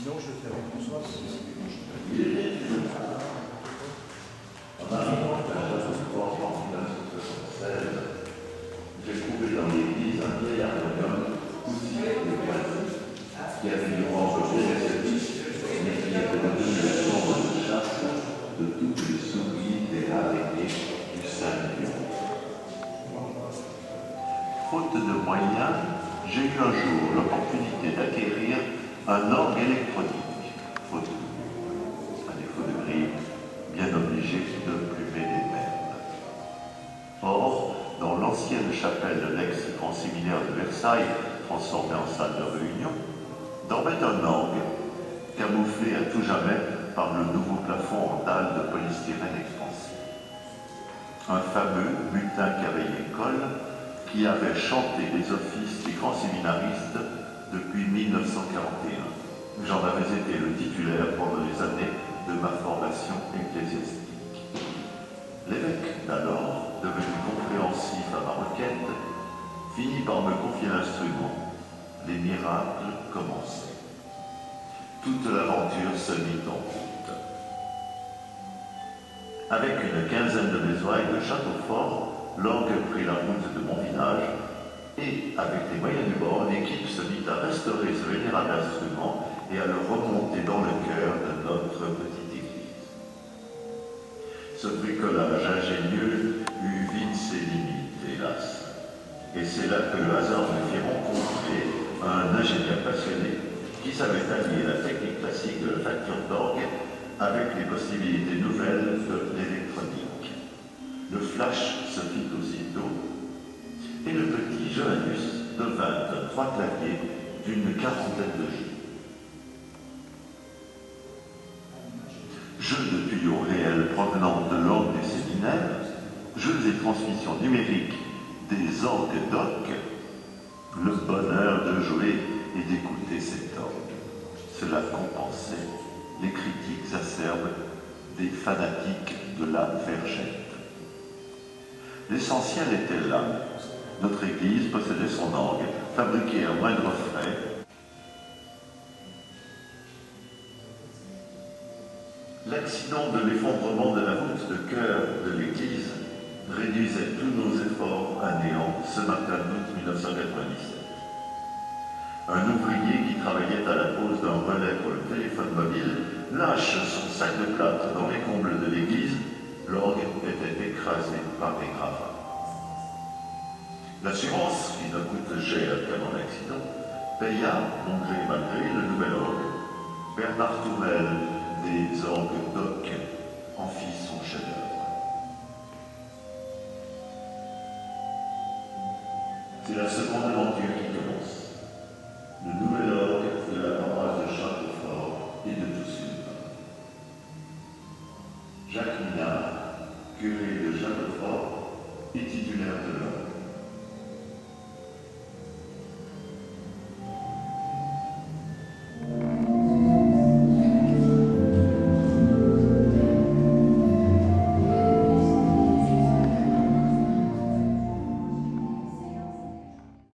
Sinon, je fais avec François. J'ai trouvé dans l'église un vieil harmonium qui avait dû rencontrer les services, mais qui était devenu la chambre de chasse de toutes les souris des araignées du Saint-Lion. Faute de moyens, j'ai eu un jour l'opportunité d'acquérir un orgue électronique. Faute, à défaut de grille, bien obligé de plumer des merdes. Or, dans l'ancienne chapelle de l'ex-grand séminaire de Versailles, transformée en salle de réunion, dormait un orgue, camouflé à tout jamais par le nouveau plafond en dalles de polystyrène expansif. Un fameux mutin cavalier-école qui avait chanté les offices des grands séminaristes depuis 1941. J'en avais été le titulaire pendant les années de ma formation ecclésiastique. L'évêque d'alors, devenu compréhensif à ma requête, finit par me confier l'instrument. Les miracles commençaient. Toute l'aventure se mit en route. Avec une quinzaine de mes ouailles de Châteaufort, l'orgue prit la route de mon village et, avec les moyens du bord, l'équipe se mit à restaurer ce vénérable instrument et à le remonter dans le cœur de notre petite église. Ce bricolage ingénieux eut vite ses limites, hélas. Et c'est là que le hasard me fit rencontrer un ingénieur passionné qui savait allier la technique classique de la facture d'orgue avec les possibilités nouvelles de l'électronique. Le flash se fit aussitôt et le petit Johannes devint trois claviers d'une quarantaine de jeux. Jeux de tuyaux réels provenant de l'orgue des séminaires, jeux et transmissions numériques des orgues d'oc, le bonheur de jouer et d'écouter cet orgue. Cela compensait les critiques acerbes des fanatiques de la vergette. L'essentiel était là. Notre église possédait son orgue, fabriqué à moindre frais. L'accident de l'effondrement de la voûte de chœur de l'église réduisait tous nos efforts à néant ce matin d'août 1997. Un ouvrier qui travaillait à la pose d'un relais pour le téléphone mobile lâche son sac de plâtre dans les combles de l'église. L'orgue était écrasé par des gravats. L'assurance, qui ne coûte cher qu'avant l'accident, paya, bon gré mal gré, le nouvel orgue. Bernard Tourelle, des orgues d'oc, en fit son chef-d'œuvre. C'est la seconde aventure qui commence. Le nouvel orgue de la paroisse de Châteaufort et de Toussaint. Jacques Minard, curé de Châteaufort et titulaire de l'orgue.